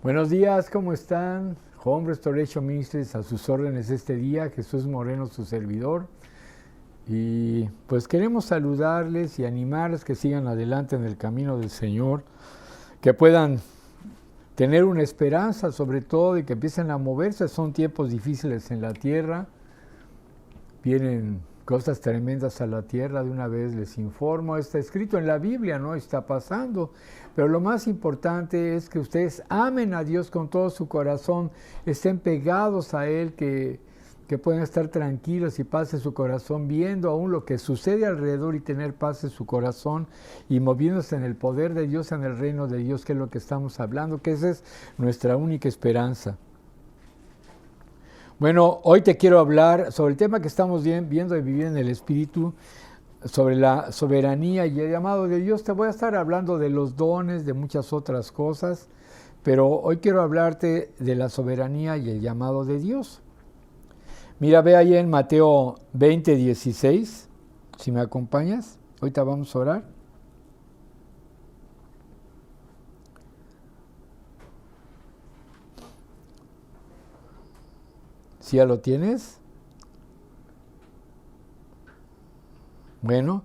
Buenos días, ¿cómo están? Home Restoration Ministries a sus órdenes este día, Jesús Moreno, su servidor. Y pues queremos saludarles y animarles que sigan adelante en el camino del Señor, que puedan tener una esperanza sobre todo y que empiecen a moverse. Son tiempos difíciles en la tierra, vienen cosas tremendas a la tierra, de una vez les informo, está escrito en la Biblia, ¿no? Está pasando, pero lo más importante es que ustedes amen a Dios con todo su corazón, estén pegados a Él, que puedan estar tranquilos y paz en su corazón, viendo aún lo que sucede alrededor y tener paz en su corazón y moviéndose en el poder de Dios, en el reino de Dios, que es lo que estamos hablando, que esa es nuestra única esperanza. Bueno, hoy te quiero hablar sobre el tema que estamos viendo de vivir en el Espíritu, sobre la soberanía y el llamado de Dios. Te voy a estar hablando de los dones, de muchas otras cosas, pero hoy quiero hablarte de la soberanía y el llamado de Dios. Mira, ve ahí en Mateo 20:16, si me acompañas. Ahorita vamos a orar. ¿Sí ya lo tienes? Bueno,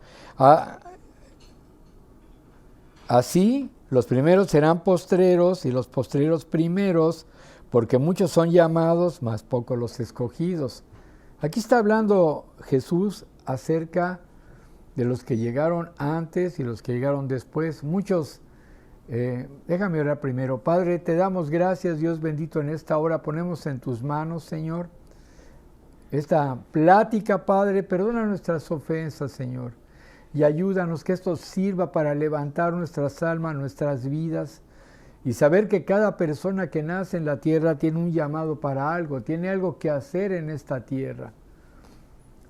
así los primeros serán postreros y los postreros primeros, porque muchos son llamados, mas pocos los escogidos. Aquí está hablando Jesús acerca de los que llegaron antes y los que llegaron después. Muchos, déjame orar primero. Padre, te damos gracias, Dios bendito, en esta hora ponemos en tus manos, Señor, esta plática, Padre. Perdona nuestras ofensas, Señor, y ayúdanos que esto sirva para levantar nuestras almas, nuestras vidas, y saber que cada persona que nace en la tierra tiene un llamado para algo, tiene algo que hacer en esta tierra.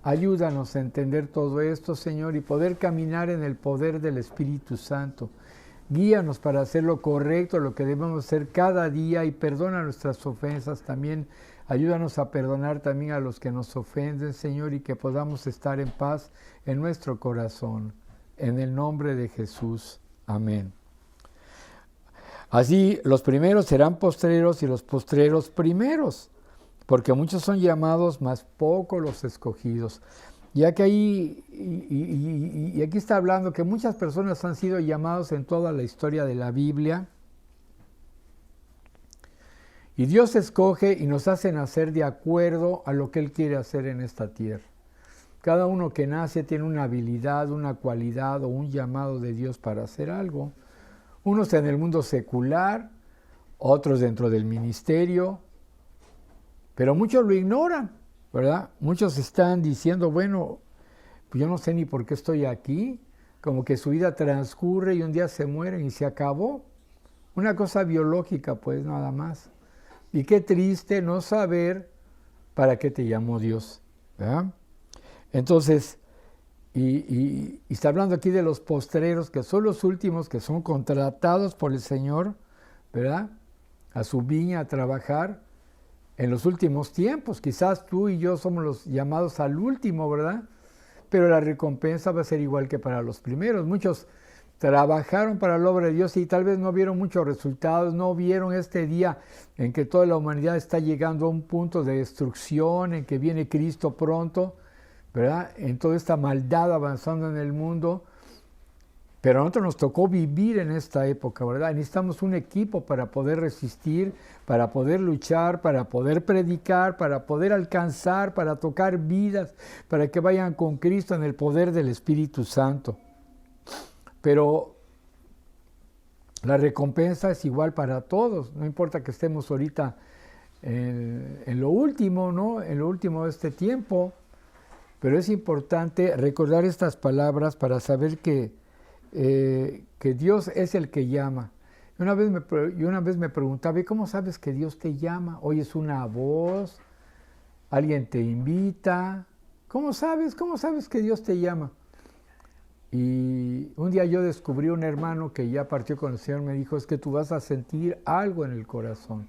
Ayúdanos a entender todo esto, Señor, y poder caminar en el poder del Espíritu Santo. Guíanos para hacer lo correcto, lo que debemos hacer cada día, y perdona nuestras ofensas también. Ayúdanos a perdonar también a los que nos ofenden, Señor, y que podamos estar en paz en nuestro corazón. En el nombre de Jesús. Amén. Así, los primeros serán postreros y los postreros primeros, porque muchos son llamados, mas pocos los escogidos. Ya que ahí, y aquí está hablando que muchas personas han sido llamados en toda la historia de la Biblia, y Dios escoge y nos hace nacer de acuerdo a lo que Él quiere hacer en esta tierra. Cada uno que nace tiene una habilidad, una cualidad o un llamado de Dios para hacer algo. Unos en el mundo secular, otros dentro del ministerio, pero muchos lo ignoran, ¿verdad? Muchos están diciendo, bueno, pues yo no sé ni por qué estoy aquí, como que su vida transcurre y un día se mueren y se acabó. Una cosa biológica, pues, nada más. Y qué triste no saber para qué te llamó Dios, ¿verdad? Entonces, y está hablando aquí de los postreros, que son los últimos, que son contratados por el Señor, ¿verdad? A su viña a trabajar en los últimos tiempos. Quizás tú y yo somos los llamados al último, ¿verdad? Pero la recompensa va a ser igual que para los primeros. Muchos trabajaron para la obra de Dios y tal vez no vieron muchos resultados, no vieron este día en que toda la humanidad está llegando a un punto de destrucción, en que viene Cristo pronto, ¿verdad? En toda esta maldad avanzando en el mundo. Pero a nosotros nos tocó vivir en esta época, ¿verdad? Necesitamos un equipo para poder resistir, para poder luchar, para poder predicar, para poder alcanzar, para tocar vidas, para que vayan con Cristo en el poder del Espíritu Santo. Pero la recompensa es igual para todos, no importa que estemos ahorita en lo último, ¿no? En lo último de este tiempo. Pero es importante recordar estas palabras para saber que Dios es el que llama. Y una vez me preguntaba, ¿y cómo sabes que Dios te llama? ¿Oyes una voz? ¿Alguien te invita? ¿Cómo sabes? ¿Cómo sabes que Dios te llama? Y un día yo descubrí un hermano que ya partió con el Señor, me dijo, es que tú vas a sentir algo en el corazón.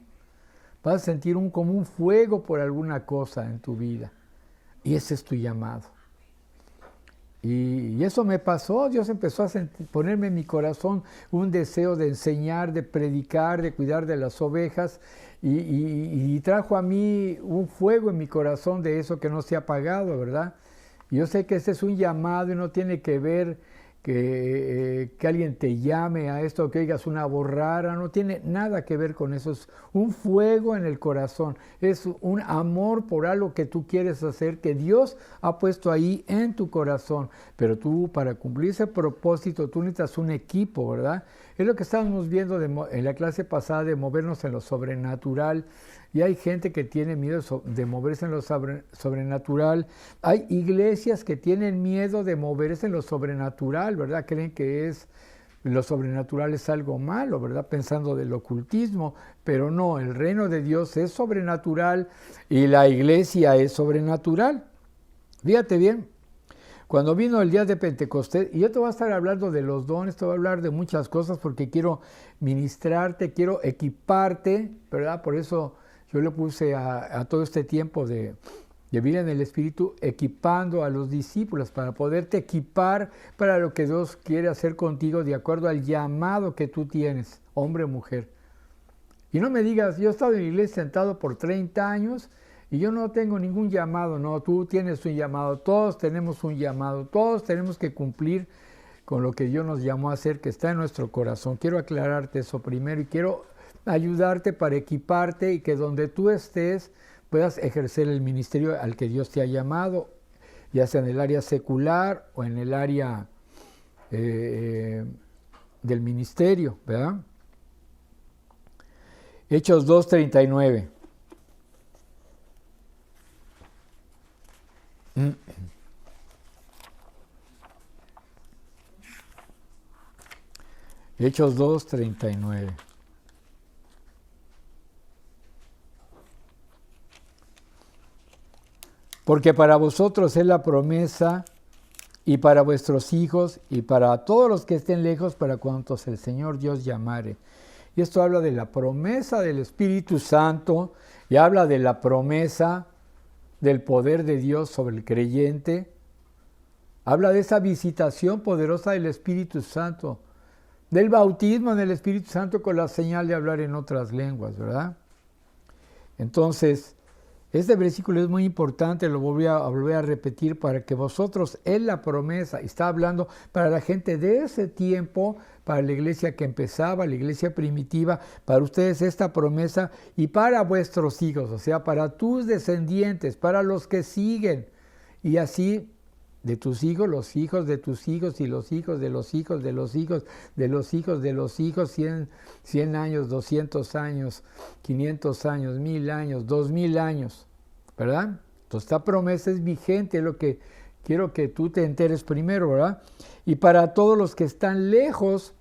Vas a sentir como un fuego por alguna cosa en tu vida. Y ese es tu llamado. Y eso me pasó, Dios empezó a ponerme en mi corazón un deseo de enseñar, de predicar, de cuidar de las ovejas, y trajo a mí un fuego en mi corazón de eso que no se ha apagado, ¿verdad? Y yo sé que ese es un llamado y no tiene que ver que alguien te llame a esto, que oigas una borrara, no tiene nada que ver con eso, es un fuego en el corazón, es un amor por algo que tú quieres hacer, que Dios ha puesto ahí en tu corazón, pero tú para cumplir ese propósito, tú necesitas un equipo, ¿verdad? Es lo que estábamos viendo en la clase pasada de movernos en lo sobrenatural, y hay gente que tiene miedo de moverse en lo sobrenatural. Hay iglesias que tienen miedo de moverse en lo sobrenatural, ¿verdad? Creen que lo sobrenatural es algo malo, ¿verdad? Pensando del ocultismo, pero no, el reino de Dios es sobrenatural y la iglesia es sobrenatural. Fíjate bien, cuando vino el día de Pentecostés, y yo te voy a estar hablando de los dones, te voy a hablar de muchas cosas porque quiero ministrarte, quiero equiparte, ¿verdad? Por eso yo le puse a todo este tiempo de vida en el Espíritu, equipando a los discípulos para poderte equipar para lo que Dios quiere hacer contigo de acuerdo al llamado que tú tienes, hombre o mujer. Y no me digas, yo he estado en la iglesia sentado por 30 años y yo no tengo ningún llamado. No, tú tienes un llamado, todos tenemos un llamado, todos tenemos que cumplir con lo que Dios nos llamó a hacer, que está en nuestro corazón. Quiero aclararte eso primero y quiero ayudarte para equiparte y que donde tú estés puedas ejercer el ministerio al que Dios te ha llamado, ya sea en el área secular o en el área del ministerio, ¿verdad? Hechos 2:39. Hechos 2:39. Porque para vosotros es la promesa, y para vuestros hijos, y para todos los que estén lejos, para cuantos el Señor Dios llamare. Y esto habla de la promesa del Espíritu Santo, y habla de la promesa del poder de Dios sobre el creyente. Habla de esa visitación poderosa del Espíritu Santo, del bautismo en el Espíritu Santo con la señal de hablar en otras lenguas, ¿verdad? Entonces, este versículo es muy importante, lo voy a repetir, para que vosotros, es la promesa, está hablando para la gente de ese tiempo, para la iglesia que empezaba, la iglesia primitiva, para ustedes esta promesa y para vuestros hijos, o sea, para tus descendientes, para los que siguen, y así de tus hijos, los hijos de tus hijos y los hijos de los hijos de los hijos de los hijos de los hijos, 100 años, 200 años, 500 años, 1000 años, 2000 años, ¿verdad? Entonces esta promesa es vigente, es lo que quiero que tú te enteres primero, ¿verdad? Y para todos los que están lejos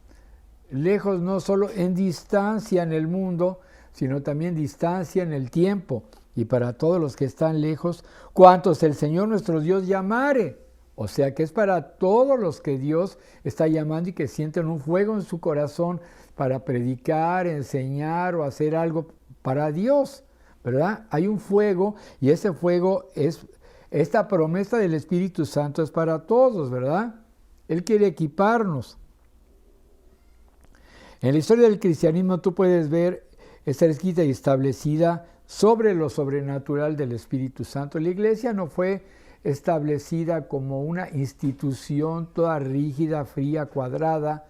no solo en distancia en el mundo, sino también distancia en el tiempo, y para todos los que están lejos, cuantos el Señor nuestro Dios llamare. O sea que es para todos los que Dios está llamando y que sienten un fuego en su corazón para predicar, enseñar o hacer algo para Dios, ¿verdad? Hay un fuego y ese fuego es, esta promesa del Espíritu Santo es para todos, ¿verdad? Él quiere equiparnos. En la historia del cristianismo tú puedes ver, está escrita y establecida sobre lo sobrenatural del Espíritu Santo. La iglesia no fue establecida como una institución toda rígida, fría, cuadrada.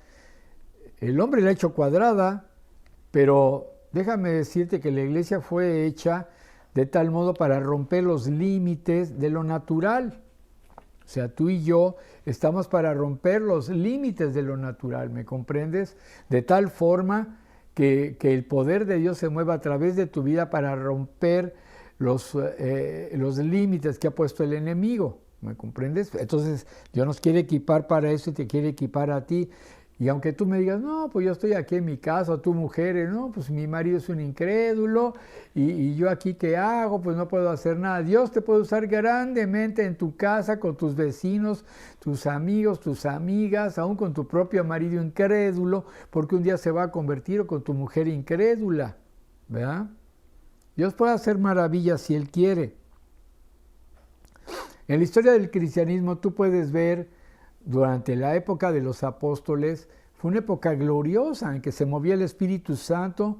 El hombre la ha hecho cuadrada, pero déjame decirte que la iglesia fue hecha de tal modo para romper los límites de lo natural. O sea, tú y yo estamos para romper los límites de lo natural, ¿me comprendes? De tal forma que el poder de Dios se mueva a través de tu vida para romper los límites que ha puesto el enemigo, ¿me comprendes? Entonces Dios nos quiere equipar para eso y te quiere equipar a ti. Y aunque tú me digas, no, pues yo estoy aquí en mi casa, o tú mujeres, no, pues mi marido es un incrédulo, y yo aquí ¿qué hago? Pues no puedo hacer nada. Dios te puede usar grandemente en tu casa, con tus vecinos, tus amigos, tus amigas, aún con tu propio marido incrédulo, porque un día se va a convertir, o con tu mujer incrédula, ¿verdad? Dios puede hacer maravillas si Él quiere. En la historia del cristianismo tú puedes ver durante la época de los apóstoles fue una época gloriosa en que se movía el Espíritu Santo.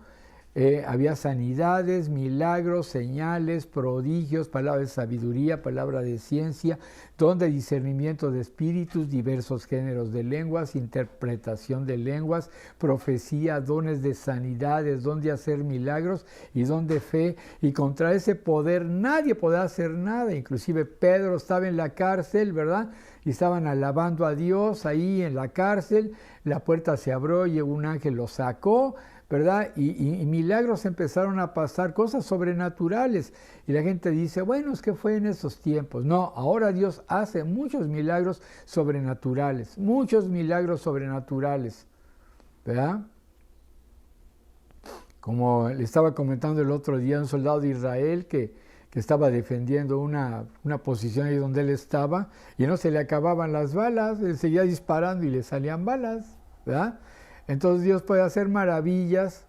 Había sanidades, milagros, señales, prodigios, palabra de sabiduría, palabra de ciencia, don de discernimiento de espíritus, diversos géneros de lenguas, interpretación de lenguas, profecía, dones de sanidades, don de hacer milagros y don de fe. Y contra ese poder nadie podrá hacer nada. Inclusive Pedro estaba en la cárcel, ¿verdad? Y estaban alabando a Dios ahí en la cárcel. La puerta se abrió y un ángel lo sacó, ¿verdad? Y milagros empezaron a pasar, cosas sobrenaturales. Y la gente dice, bueno, es que fue en esos tiempos. No, ahora Dios hace muchos milagros sobrenaturales, ¿verdad? Como le estaba comentando el otro día, un soldado de Israel que estaba defendiendo una posición ahí donde él estaba, y no se le acababan las balas, él seguía disparando y le salían balas, ¿verdad? Entonces Dios puede hacer maravillas,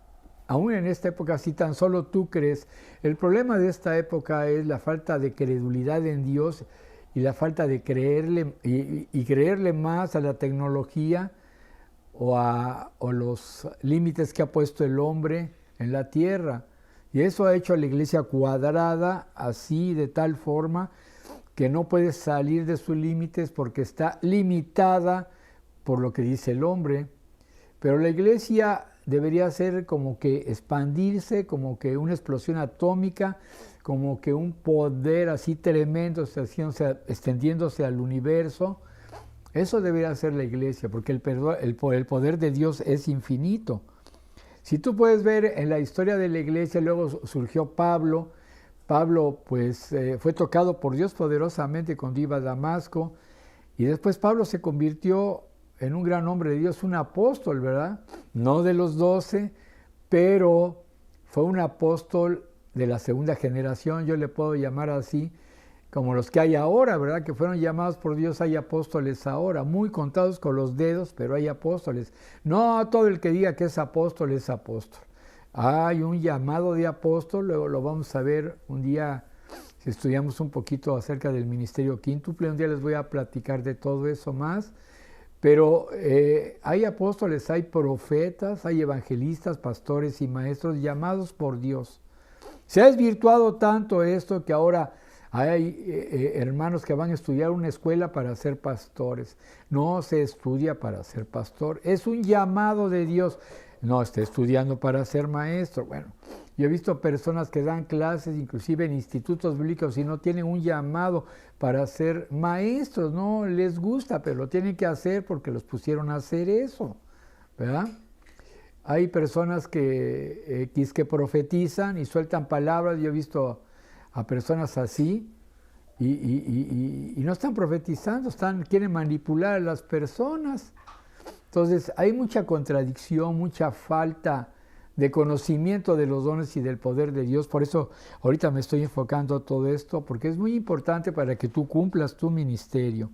aún en esta época, si tan solo tú crees. El problema de esta época es la falta de credulidad en Dios y la falta de creerle y creerle más a la tecnología o los límites que ha puesto el hombre en la tierra. Y eso ha hecho a la iglesia cuadrada, así, de tal forma que no puede salir de sus límites porque está limitada por lo que dice el hombre. Pero la iglesia debería ser como que expandirse, como que una explosión atómica, como que un poder así tremendo, extendiéndose al universo. Eso debería ser la iglesia, porque el poder de Dios es infinito. Si tú puedes ver en la historia de la iglesia, luego surgió Pablo. Pablo pues fue tocado por Dios poderosamente cuando iba a Damasco, y después Pablo se convirtió en un gran hombre de Dios, un apóstol, ¿verdad? No de los 12, pero fue un apóstol de la segunda generación, yo le puedo llamar así, como los que hay ahora, ¿verdad? Que fueron llamados por Dios, hay apóstoles ahora, muy contados con los dedos, pero hay apóstoles. No todo el que diga que es apóstol es apóstol. Hay un llamado de apóstol, luego lo vamos a ver un día, si estudiamos un poquito acerca del ministerio quíntuple, un día les voy a platicar de todo eso más. Pero hay apóstoles, hay profetas, hay evangelistas, pastores y maestros llamados por Dios. Se ha desvirtuado tanto esto que ahora hay hermanos que van a estudiar una escuela para ser pastores. No se estudia para ser pastor, es un llamado de Dios. No está estudiando para ser maestro. Bueno, yo he visto personas que dan clases, inclusive en institutos bíblicos, y no tienen un llamado para ser maestros. No les gusta, pero lo tienen que hacer porque los pusieron a hacer eso, ¿verdad? Hay personas que profetizan y sueltan palabras. Yo he visto a personas así y no están profetizando, quieren manipular a las personas. Entonces hay mucha contradicción, mucha falta de conocimiento de los dones y del poder de Dios. Por eso ahorita me estoy enfocando a todo esto, porque es muy importante para que tú cumplas tu ministerio.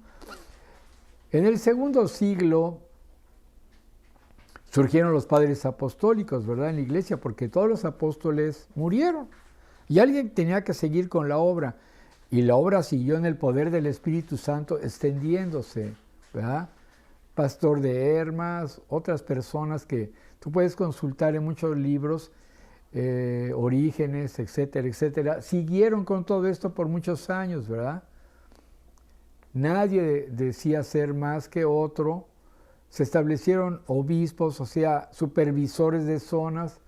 En el segundo siglo surgieron los padres apostólicos, ¿verdad? En la iglesia, porque todos los apóstoles murieron y alguien tenía que seguir con la obra. Y la obra siguió en el poder del Espíritu Santo extendiéndose, ¿verdad? Pastor de Hermas, otras personas que tú puedes consultar en muchos libros, Orígenes, etcétera, etcétera, siguieron con todo esto por muchos años, ¿verdad? Nadie decía ser más que otro. Se establecieron obispos, o sea, supervisores de zonas,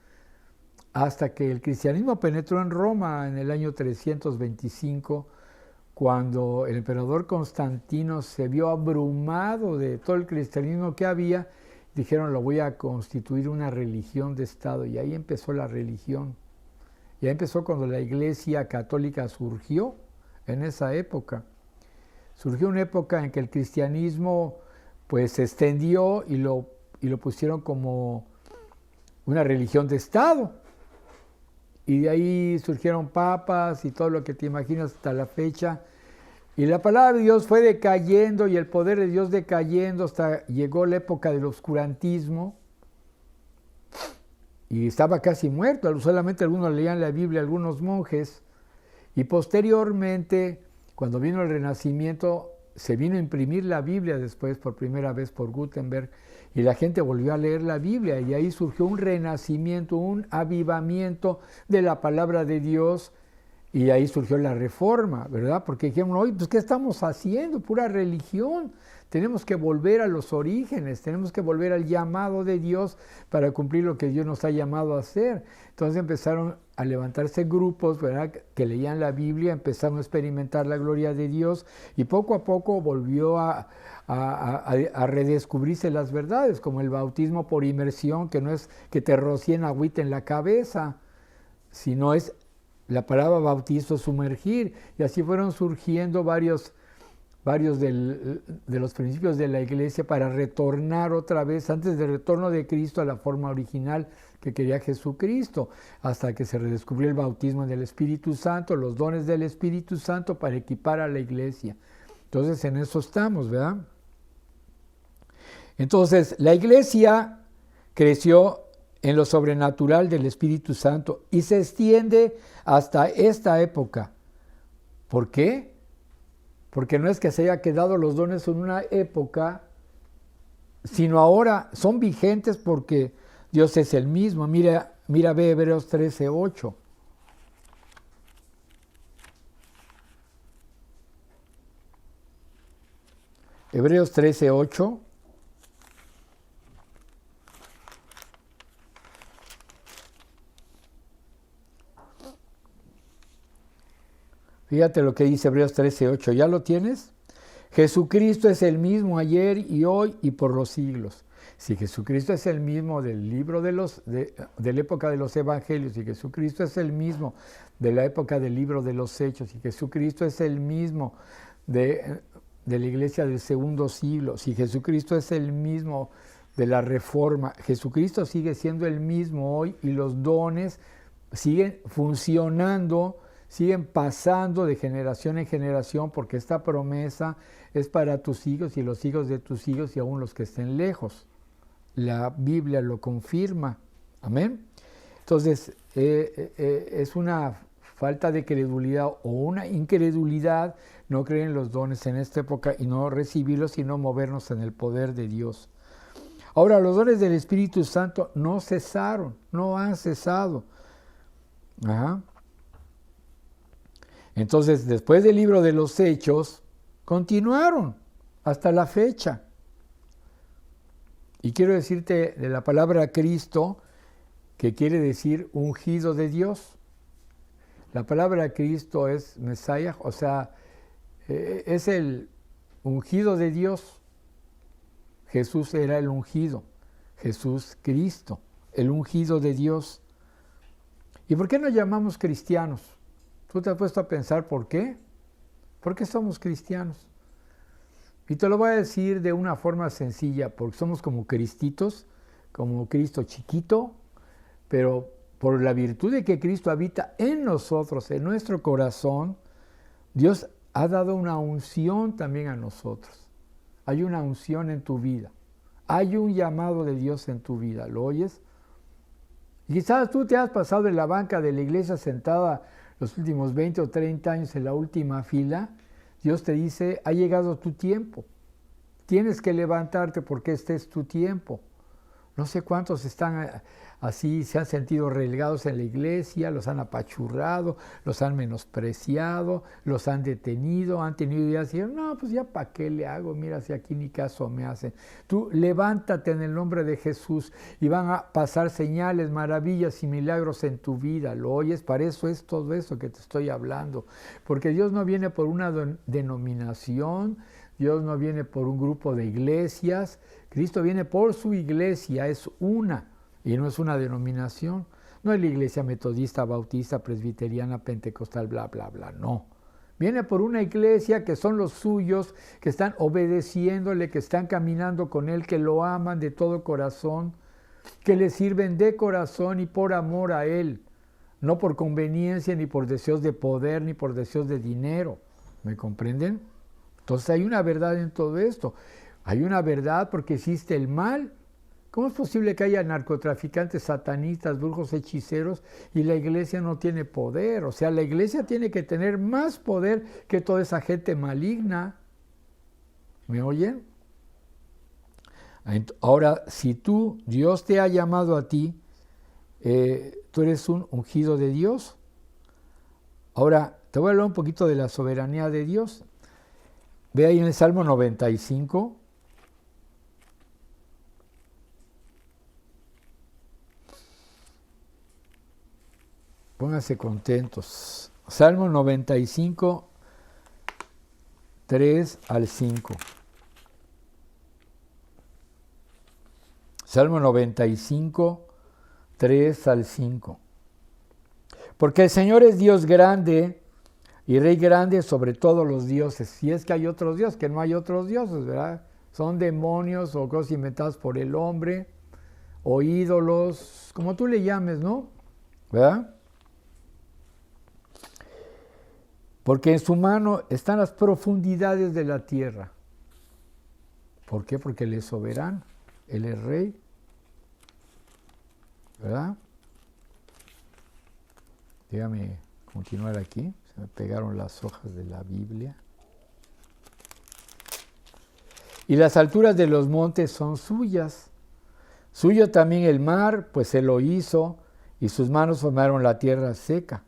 hasta que el cristianismo penetró en Roma en el año 325, cuando el emperador Constantino se vio abrumado de todo el cristianismo que había. Dijeron, lo voy a constituir una religión de Estado, y ahí empezó la religión. Y ahí empezó cuando la Iglesia Católica surgió, en esa época. Surgió una época en que el cristianismo pues se extendió y lo pusieron como una religión de Estado. Y de ahí surgieron papas y todo lo que te imaginas hasta la fecha. Y la palabra de Dios fue decayendo y el poder de Dios decayendo hasta llegó la época del oscurantismo. Y estaba casi muerto, solamente algunos leían la Biblia, algunos monjes. Y posteriormente, cuando vino el Renacimiento, se vino a imprimir la Biblia después por primera vez por Gutenberg y la gente volvió a leer la Biblia y ahí surgió un renacimiento, un avivamiento de la palabra de Dios y ahí surgió la reforma, ¿verdad? Porque dijeron, oye, pues ¿qué estamos haciendo? Pura religión. Tenemos que volver a los orígenes, tenemos que volver al llamado de Dios para cumplir lo que Dios nos ha llamado a hacer. Entonces empezaron a levantarse grupos, ¿verdad?, que leían la Biblia, empezaron a experimentar la gloria de Dios y poco a poco volvió a redescubrirse las verdades, como el bautismo por inmersión, que no es que te rocíen agüita en la cabeza, sino es la palabra bautizo, sumergir, y así fueron surgiendo varios de los principios de la iglesia para retornar otra vez, antes del retorno de Cristo, a la forma original que quería Jesucristo, hasta que se redescubrió el bautismo del Espíritu Santo, los dones del Espíritu Santo para equipar a la iglesia. Entonces en eso estamos, ¿verdad? Entonces la iglesia creció en lo sobrenatural del Espíritu Santo y se extiende hasta esta época. ¿Por qué? Porque no es que se haya quedado los dones en una época, sino ahora son vigentes porque Dios es el mismo. Mira ve Hebreos 13:8. Hebreos 13:8. Fíjate lo que dice Hebreos 13:8. ¿Ya lo tienes? Jesucristo es el mismo ayer y hoy y por los siglos. Si Jesucristo es el mismo del libro de la época de los evangelios, y Jesucristo es el mismo de la época del libro de los hechos, y Jesucristo es el mismo de la iglesia del segundo siglo, si Jesucristo es el mismo de la reforma, Jesucristo sigue siendo el mismo hoy y los dones siguen funcionando, siguen pasando de generación en generación, porque esta promesa es para tus hijos y los hijos de tus hijos y aún los que estén lejos. La Biblia lo confirma. Amén. Entonces, es una falta de credulidad o una incredulidad no creer en los dones en esta época y no recibirlos, sino movernos en el poder de Dios. Ahora, los dones del Espíritu Santo no cesaron, no han cesado. Ajá. Entonces, después del libro de los Hechos, continuaron hasta la fecha. Y quiero decirte de la palabra Cristo, que quiere decir ungido de Dios. La palabra Cristo es Mesías, o sea, es el ungido de Dios. Jesús era el ungido, Jesús Cristo, el ungido de Dios. ¿Y por qué nos llamamos cristianos? ¿Tú te has puesto a pensar por qué? ¿Por qué somos cristianos? Y te lo voy a decir de una forma sencilla, porque somos como cristitos, como Cristo chiquito, pero por la virtud de que Cristo habita en nosotros, en nuestro corazón, Dios ha dado una unción también a nosotros. Hay una unción en tu vida. Hay un llamado de Dios en tu vida. ¿Lo oyes? Y quizás tú te has pasado en la banca de la iglesia sentada los últimos 20 o 30 años en la última fila. Dios te dice, ha llegado tu tiempo. Tienes que levantarte porque este es tu tiempo. No sé cuántos están así, se han sentido relegados en la iglesia, los han apachurrado, los han menospreciado, los han detenido, han tenido ideas y dicen, no, pues ya para qué le hago, mira si aquí ni caso me hacen. Tú levántate en el nombre de Jesús y van a pasar señales, maravillas y milagros en tu vida. ¿Lo oyes? Para eso es todo eso que te estoy hablando. Porque Dios no viene por una denominación, Dios no viene por un grupo de iglesias, Cristo viene por su iglesia, es una, y no es una denominación. No es la iglesia metodista, bautista, presbiteriana, pentecostal, bla, bla, bla, no. Viene por una iglesia que son los suyos, que están obedeciéndole, que están caminando con Él, que lo aman de todo corazón, que le sirven de corazón y por amor a Él, no por conveniencia, ni por deseos de poder, ni por deseos de dinero. ¿Me comprenden? Entonces hay una verdad en todo esto. Hay una verdad porque existe el mal. ¿Cómo es posible que haya narcotraficantes, satanistas, brujos, hechiceros y la iglesia no tiene poder? O sea, la iglesia tiene que tener más poder que toda esa gente maligna. ¿Me oyen? Ahora, si Dios te ha llamado a ti, tú eres un ungido de Dios. Ahora, te voy a hablar un poquito de la soberanía de Dios. Ve ahí en el Salmo 95. Pónganse contentos. Salmo 95, 3 al 5. Salmo 95, 3 al 5. Porque el Señor es Dios grande y Rey grande sobre todos los dioses. Si es que hay otros dioses, que no hay otros dioses, ¿verdad? Son demonios o cosas inventadas por el hombre, o ídolos, como tú le llames, ¿no? ¿Verdad? Porque en su mano están las profundidades de la tierra. ¿Por qué? Porque Él es soberano, Él es Rey. ¿Verdad? Déjame continuar aquí. Se me pegaron las hojas de la Biblia. Y las alturas de los montes son suyas. Suyo también el mar, pues Él lo hizo, y sus manos formaron la tierra seca.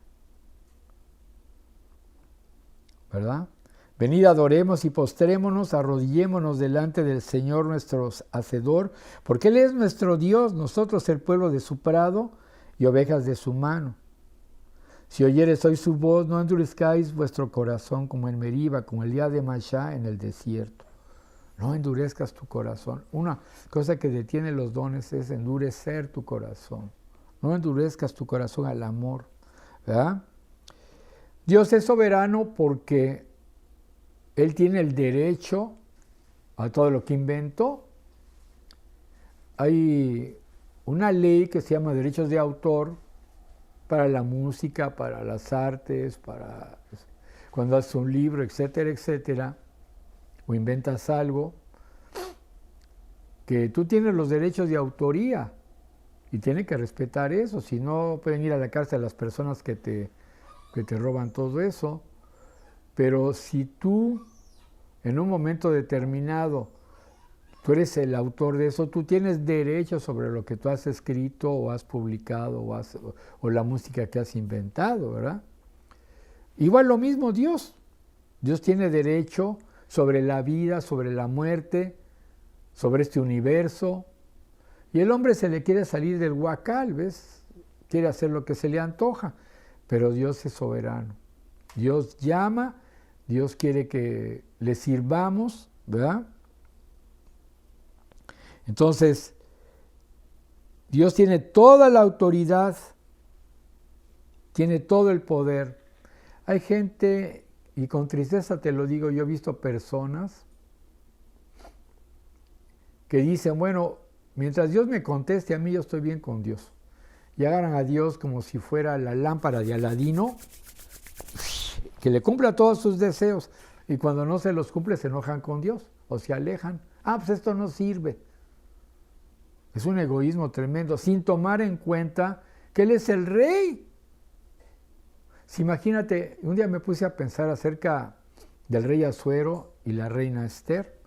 ¿Verdad? Venid, adoremos y postrémonos, arrodillémonos delante del Señor nuestro Hacedor, porque Él es nuestro Dios, nosotros el pueblo de su prado y ovejas de su mano. Si oyeres hoy su voz, no endurezcáis vuestro corazón como en Meriba, como el día de Mashá en el desierto. No endurezcas tu corazón. Una cosa que detiene los dones es endurecer tu corazón. No endurezcas tu corazón al amor. ¿Verdad? Dios es soberano porque Él tiene el derecho a todo lo que inventó. Hay una ley que se llama derechos de autor para la música, para las artes, para cuando haces un libro, etcétera, etcétera, o inventas algo, que tú tienes los derechos de autoría y tienes que respetar eso, si no pueden ir a la cárcel las personas que te roban todo eso. Pero si tú en un momento determinado tú eres el autor de eso, tú tienes derecho sobre lo que tú has escrito o has publicado o la música que has inventado, ¿verdad? Igual lo mismo Dios. Dios tiene derecho sobre la vida, sobre la muerte, sobre este universo. Y el hombre se le quiere salir del huacal, ¿ves? Quiere hacer lo que se le antoja, pero Dios es soberano. Dios llama, Dios quiere que le sirvamos, ¿verdad? Entonces, Dios tiene toda la autoridad, tiene todo el poder. Hay gente, y con tristeza te lo digo, yo he visto personas que dicen, bueno, mientras Dios me conteste a mí, yo estoy bien con Dios. Y agarran a Dios como si fuera la lámpara de Aladino, que le cumpla todos sus deseos. Y cuando no se los cumple, se enojan con Dios o se alejan. Ah, pues esto no sirve. Es un egoísmo tremendo, sin tomar en cuenta que Él es el Rey. Si imagínate, un día me puse a pensar acerca del rey Asuero y la reina Esther,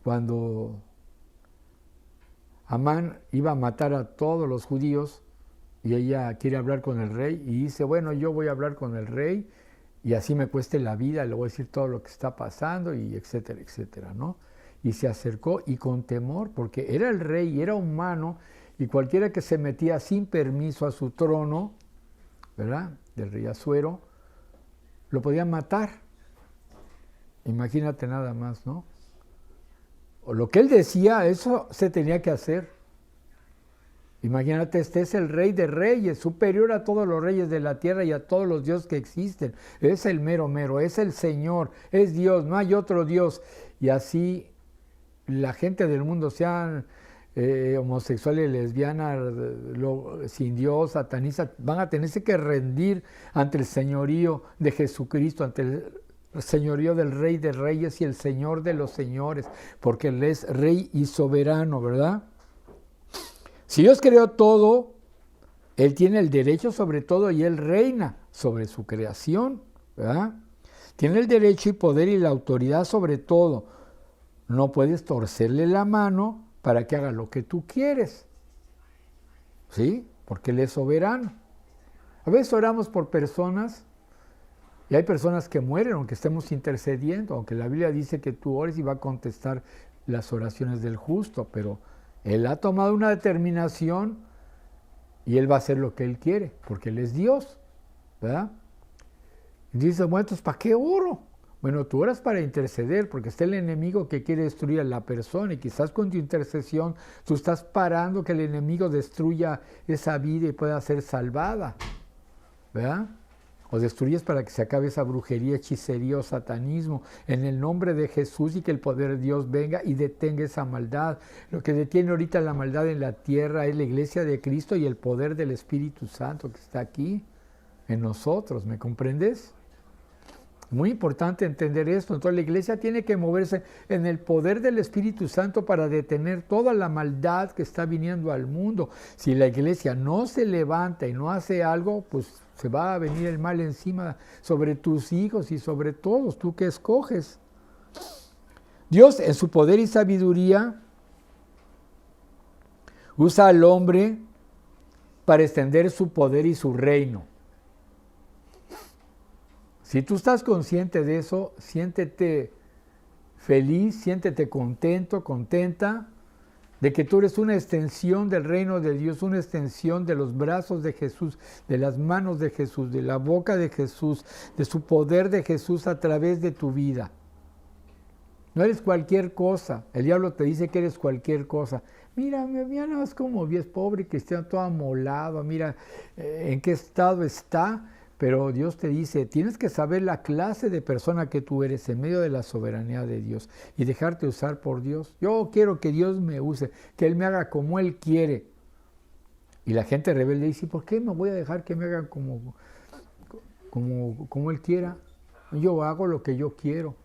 cuando Amán iba a matar a todos los judíos y ella quiere hablar con el rey y dice, bueno, yo voy a hablar con el rey y así me cueste la vida, le voy a decir todo lo que está pasando y etcétera, etcétera, ¿no? Y se acercó y con temor, porque era el rey y era humano, y cualquiera que se metía sin permiso a su trono, ¿verdad?, del rey Asuero, lo podían matar. Imagínate nada más, ¿no? O lo que él decía, eso se tenía que hacer. Imagínate, este es el rey de reyes, superior a todos los reyes de la tierra y a todos los dioses que existen. Es el mero mero, es el Señor, es Dios, no hay otro Dios. Y así la gente del mundo, sean homosexuales, lesbianas, sin Dios, satanistas, van a tenerse que rendir ante el señorío de Jesucristo, ante el señorío del Rey de Reyes y el Señor de los Señores, porque Él es Rey y soberano, ¿verdad? Si Dios creó todo, Él tiene el derecho sobre todo y Él reina sobre su creación, ¿verdad? Tiene el derecho y poder y la autoridad sobre todo. no puedes torcerle la mano para que haga lo que tú quieres. ¿Sí? Porque Él es soberano. A veces oramos por personas y hay personas que mueren aunque estemos intercediendo, aunque la Biblia dice que tú ores y va a contestar las oraciones del justo, pero Él ha tomado una determinación y Él va a hacer lo que Él quiere, porque Él es Dios, ¿verdad? Y dices, bueno, entonces, ¿para qué oro? Bueno, tú oras para interceder, porque está el enemigo que quiere destruir a la persona y quizás con tu intercesión tú estás parando que el enemigo destruya esa vida y pueda ser salvada, ¿verdad? O destruyes para que se acabe esa brujería, hechicería o satanismo en el nombre de Jesús y que el poder de Dios venga y detenga esa maldad. Lo que detiene ahorita la maldad en la tierra es la iglesia de Cristo y el poder del Espíritu Santo que está aquí en nosotros, ¿me comprendes? Muy importante entender esto. Entonces la iglesia tiene que moverse en el poder del Espíritu Santo para detener toda la maldad que está viniendo al mundo. Si la iglesia no se levanta y no hace algo, pues se va a venir el mal encima sobre tus hijos y sobre todos, tú que escoges. Dios en su poder y sabiduría usa al hombre para extender su poder y su reino. Si tú estás consciente de eso, siéntete feliz, siéntete contento, contenta, de que tú eres una extensión del reino de Dios, una extensión de los brazos de Jesús, de las manos de Jesús, de la boca de Jesús, de su poder de Jesús a través de tu vida. No eres cualquier cosa. El diablo te dice que eres cualquier cosa. Mira nada más como es pobre, cristiano, todo amolado, mira en qué estado está. Pero Dios te dice, tienes que saber la clase de persona que tú eres en medio de la soberanía de Dios y dejarte usar por Dios. Yo quiero que Dios me use, que Él me haga como Él quiere. Y la gente rebelde dice, ¿por qué me voy a dejar que me hagan como Él quiera? Yo hago lo que yo quiero.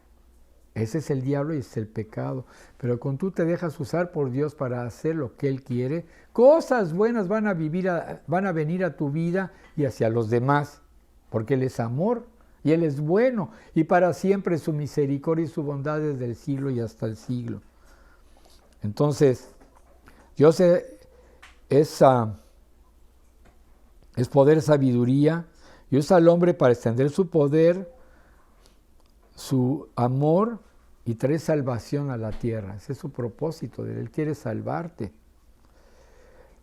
Ese es el diablo y ese es el pecado. Pero cuando tú te dejas usar por Dios para hacer lo que Él quiere, cosas buenas van a venir a tu vida y hacia los demás. Porque Él es amor y Él es bueno y para siempre su misericordia y su bondad desde el siglo y hasta el siglo. Entonces, Dios es poder, sabiduría y usa al hombre para extender su poder, su amor y traer salvación a la tierra. Ese es su propósito, Él quiere salvarte.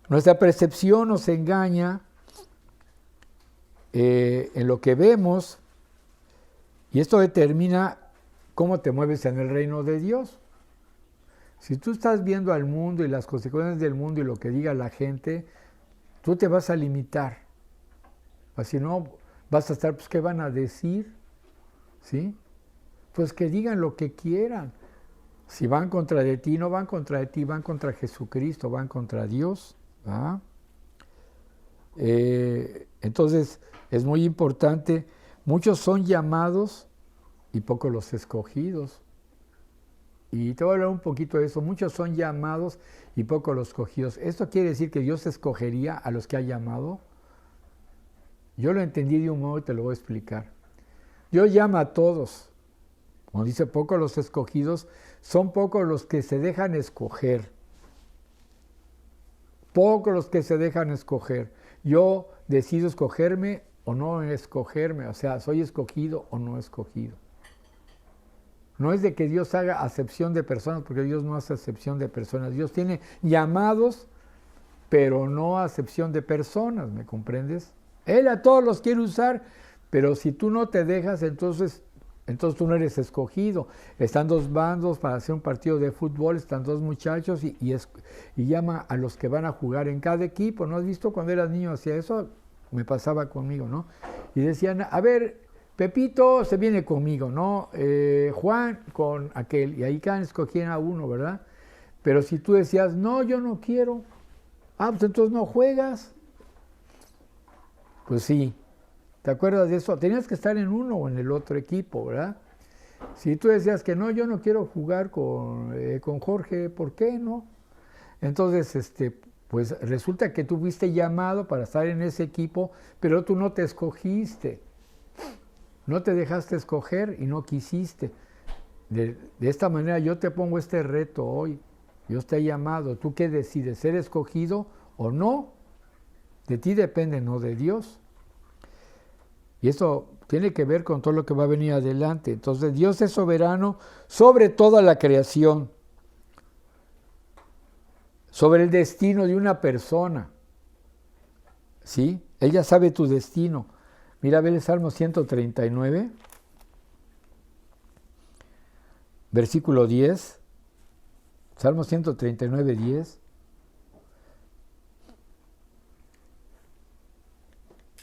Nuestra percepción nos engaña en lo que vemos, y esto determina cómo te mueves en el reino de Dios. Si tú estás viendo al mundo y las consecuencias del mundo y lo que diga la gente, tú te vas a limitar. Así no, vas a estar, pues, ¿qué van a decir? ¿Sí? Pues que digan lo que quieran. Si van contra de ti, no van contra de ti, van contra Jesucristo, van contra Dios. ¿Ah? Entonces, es muy importante. Muchos son llamados y pocos los escogidos. Y te voy a hablar un poquito de eso. Muchos son llamados y pocos los escogidos. ¿Esto quiere decir que Dios escogería a los que ha llamado? Yo lo entendí de un modo y te lo voy a explicar. Dios llama a todos. Como dice, pocos los escogidos, son pocos los que se dejan escoger. Pocos los que se dejan escoger. Yo decido escogerme o no escogerme, o sea, soy escogido o no escogido. No es de que Dios haga acepción de personas, porque Dios no hace acepción de personas. Dios tiene llamados, pero no acepción de personas, ¿me comprendes? Él a todos los quiere usar, pero si tú no te dejas, entonces tú no eres escogido. Están dos bandos para hacer un partido de fútbol, están dos muchachos y llama a los que van a jugar en cada equipo. ¿No has visto cuando eras niño hacía eso? Me pasaba conmigo, ¿no? Y decían, a ver, Pepito se viene conmigo, ¿no? Juan con aquel, y ahí cada escogían a uno, ¿verdad? Pero si tú decías, no, yo no quiero, pues entonces no juegas. Pues sí. ¿Te acuerdas de eso? Tenías que estar en uno o en el otro equipo, ¿verdad? Si tú decías que no, yo no quiero jugar con Jorge, ¿por qué no? Entonces, pues resulta que tú fuiste llamado para estar en ese equipo, pero tú no te escogiste. No te dejaste escoger y no quisiste. de esta manera yo te pongo este reto hoy. Dios te ha llamado. ¿Tú qué decides? ¿Ser escogido o no? De ti depende, no de Dios. Y eso tiene que ver con todo lo que va a venir adelante. Entonces Dios es soberano sobre toda la creación, sobre el destino de una persona. ¿Sí? Él ya sabe tu destino. Mira, ve el Salmo 139, versículo 10. Salmo 139, 10.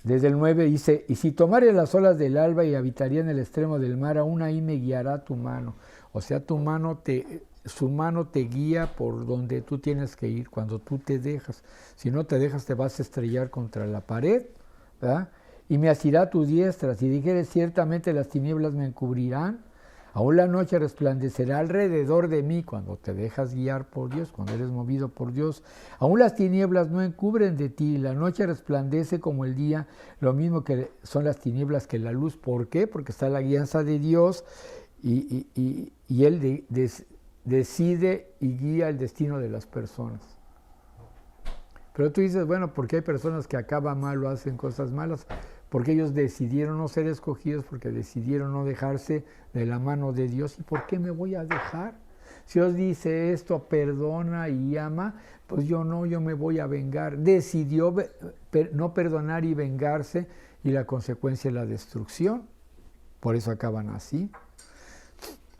Desde el 9 dice, y si tomare las olas del alba y habitaría en el extremo del mar, aún ahí me guiará tu mano. O sea, su mano te guía por donde tú tienes que ir cuando tú te dejas. Si no te dejas, te vas a estrellar contra la pared, ¿verdad? Y me asirá tu diestra. Si dijeres ciertamente las tinieblas me encubrirán, aún la noche resplandecerá alrededor de mí cuando te dejas guiar por Dios, cuando eres movido por Dios. Aún las tinieblas no encubren de ti, la noche resplandece como el día, lo mismo que son las tinieblas que la luz. ¿Por qué? Porque está la guianza de Dios y Él decide y guía el destino de las personas. Pero tú dices, bueno, ¿por qué hay personas que acaban mal o hacen cosas malas? Porque ellos decidieron no ser escogidos, porque decidieron no dejarse de la mano de Dios. ¿Y por qué me voy a dejar? Si Dios dice esto, perdona y ama, pues yo me voy a vengar. Decidió no perdonar y vengarse, y la consecuencia es la destrucción. Por eso acaban así,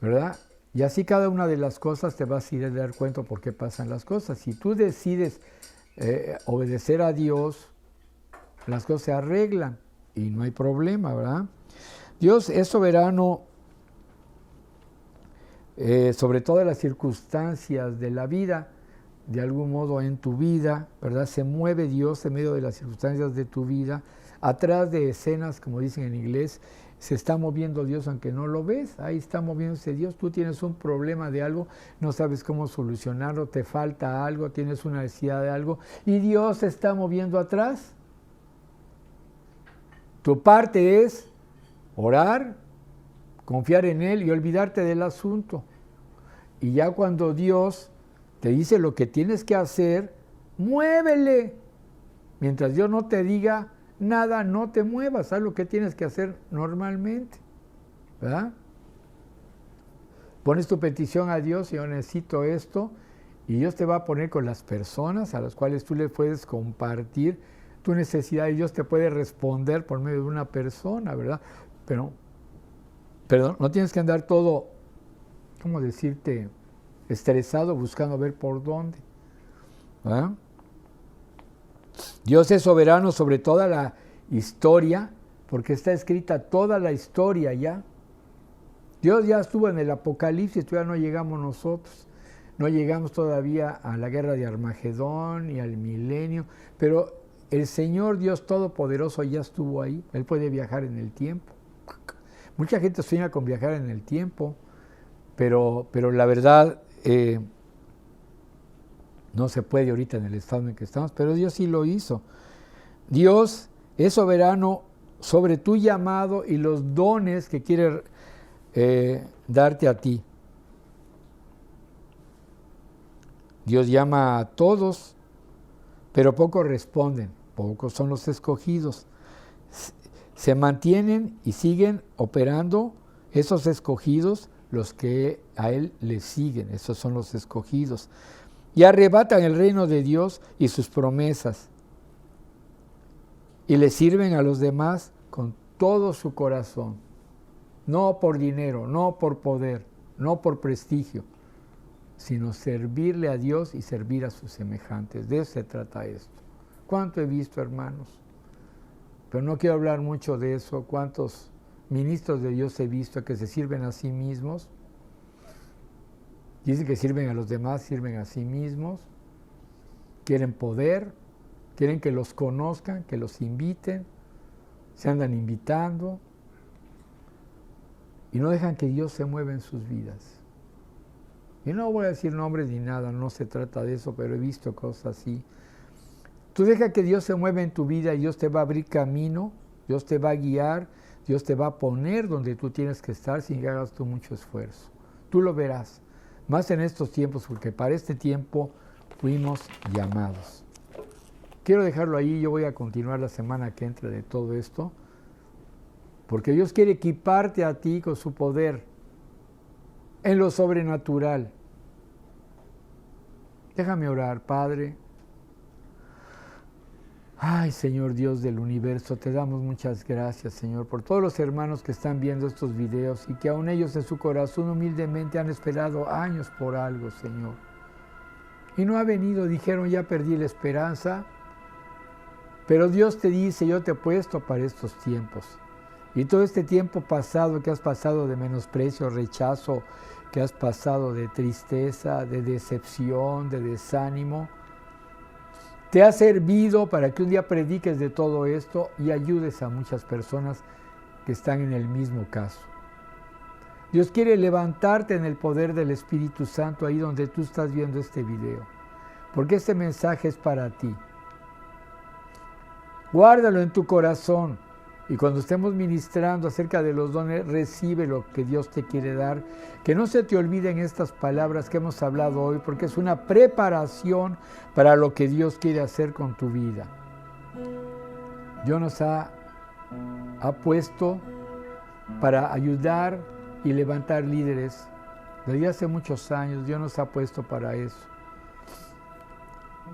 ¿verdad? Y así cada una de las cosas te vas a ir a dar cuenta por qué pasan las cosas. Si tú decides obedecer a Dios, las cosas se arreglan y no hay problema, ¿verdad? Dios es soberano sobre todas las circunstancias de la vida, de algún modo en tu vida, ¿verdad? Se mueve Dios en medio de las circunstancias de tu vida. Atrás de escenas, como dicen en inglés, se está moviendo Dios aunque no lo ves. Ahí está moviéndose Dios. Tú tienes un problema de algo, no sabes cómo solucionarlo, te falta algo, tienes una necesidad de algo, y Dios se está moviendo atrás. Tu parte es orar, confiar en Él y olvidarte del asunto. Y ya cuando Dios te dice lo que tienes que hacer, muévele. Mientras Dios no te diga nada, no te muevas, haz lo que tienes que hacer normalmente, ¿verdad? Pones tu petición a Dios, yo necesito esto, y Dios te va a poner con las personas a las cuales tú le puedes compartir tu necesidad, y Dios te puede responder por medio de una persona, ¿verdad? Pero no tienes que andar todo, ¿cómo decirte?, estresado buscando ver por dónde, ¿verdad? Dios es soberano sobre toda la historia, porque está escrita toda la historia ya. Dios ya estuvo en el Apocalipsis, todavía no llegamos nosotros. No llegamos todavía a la guerra de Armagedón y al milenio, pero el Señor Dios Todopoderoso ya estuvo ahí. Él puede viajar en el tiempo. Mucha gente sueña con viajar en el tiempo, pero la verdad no se puede ahorita en el estado en que estamos, pero Dios sí lo hizo. Dios es soberano sobre tu llamado y los dones que quiere darte a ti. Dios llama a todos, pero pocos responden, pocos son los escogidos. Se mantienen y siguen operando esos escogidos, los que a Él le siguen, esos son los escogidos. Y arrebatan el reino de Dios y sus promesas. Y le sirven a los demás con todo su corazón. No por dinero, no por poder, no por prestigio, sino servirle a Dios y servir a sus semejantes. De eso se trata esto. ¿Cuánto he visto, hermanos? Pero no quiero hablar mucho de eso. ¿Cuántos ministros de Dios he visto que se sirven a sí mismos? Dicen que sirven a los demás, sirven a sí mismos. Quieren poder, quieren que los conozcan, que los inviten. Se andan invitando. Y no dejan que Dios se mueva en sus vidas. Y no voy a decir nombres ni nada, no se trata de eso, pero he visto cosas así. Tú deja que Dios se mueva en tu vida y Dios te va a abrir camino, Dios te va a guiar, Dios te va a poner donde tú tienes que estar sin que hagas tú mucho esfuerzo. Tú lo verás, más en estos tiempos, porque para este tiempo fuimos llamados. Quiero dejarlo ahí, yo voy a continuar la semana que entra de todo esto, porque Dios quiere equiparte a ti con su poder en lo sobrenatural. Déjame orar, Padre. Ay, Señor Dios del universo, te damos muchas gracias, Señor, por todos los hermanos que están viendo estos videos y que aún ellos en su corazón humildemente han esperado años por algo, Señor. Y no ha venido, dijeron, ya perdí la esperanza, pero Dios te dice, yo te he puesto para estos tiempos. Y todo este tiempo pasado que has pasado de menosprecio, rechazo, que has pasado de tristeza, de decepción, de desánimo, te ha servido para que un día prediques de todo esto y ayudes a muchas personas que están en el mismo caso. Dios quiere levantarte en el poder del Espíritu Santo ahí donde tú estás viendo este video, porque este mensaje es para ti. Guárdalo en tu corazón y cuando estemos ministrando acerca de los dones, recibe lo que Dios te quiere dar. Que no se te olviden estas palabras que hemos hablado hoy, porque es una preparación para lo que Dios quiere hacer con tu vida. Dios nos ha puesto para ayudar y levantar líderes. Desde hace muchos años Dios nos ha puesto para eso.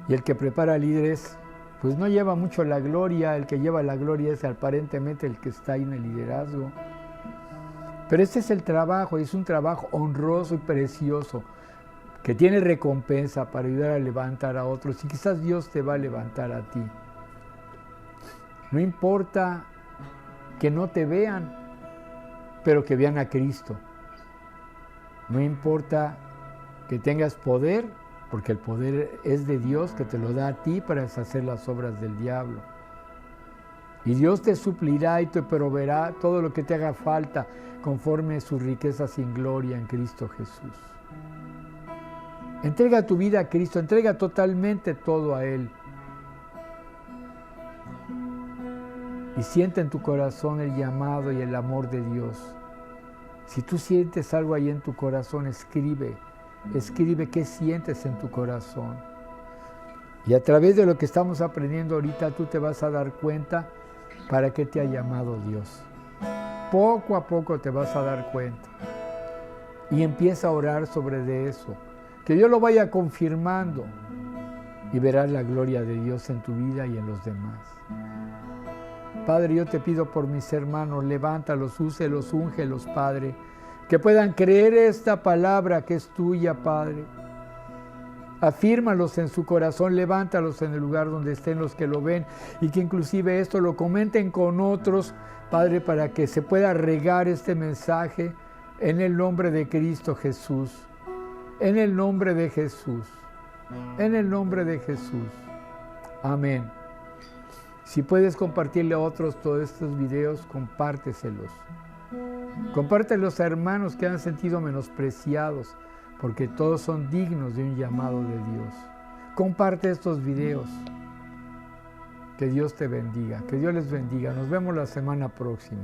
Y el que prepara líderes, pues no lleva mucho la gloria. El que lleva la gloria es aparentemente el que está ahí en el liderazgo. Pero este es el trabajo, es un trabajo honroso y precioso, que tiene recompensa para ayudar a levantar a otros. Y quizás Dios te va a levantar a ti. No importa que no te vean, pero que vean a Cristo. No importa que tengas poder, porque el poder es de Dios que te lo da a ti para deshacer las obras del diablo. Y Dios te suplirá y te proveerá todo lo que te haga falta conforme sus riquezas sin gloria en Cristo Jesús. Entrega tu vida a Cristo, entrega totalmente todo a Él. Y siente en tu corazón el llamado y el amor de Dios. Si tú sientes algo ahí en tu corazón, escribe qué sientes en tu corazón. Y a través de lo que estamos aprendiendo ahorita, tú te vas a dar cuenta para qué te ha llamado Dios. Poco a poco te vas a dar cuenta. Y empieza a orar sobre de eso. Que Dios lo vaya confirmando. Y verás la gloria de Dios en tu vida y en los demás. Padre, yo te pido por mis hermanos, levántalos, úselos, úngelos, Padre. Que puedan creer esta palabra que es tuya, Padre. Afírmalos en su corazón, levántalos en el lugar donde estén los que lo ven y que inclusive esto lo comenten con otros, Padre, para que se pueda regar este mensaje en el nombre de Cristo Jesús. En el nombre de Jesús. En el nombre de Jesús. Amén. Si puedes compartirle a otros todos estos videos, compárteselos. Compártelos a hermanos que han sentido menospreciados, porque todos son dignos de un llamado de Dios. Comparte estos videos. Que Dios te bendiga, que Dios les bendiga. Nos vemos la semana próxima.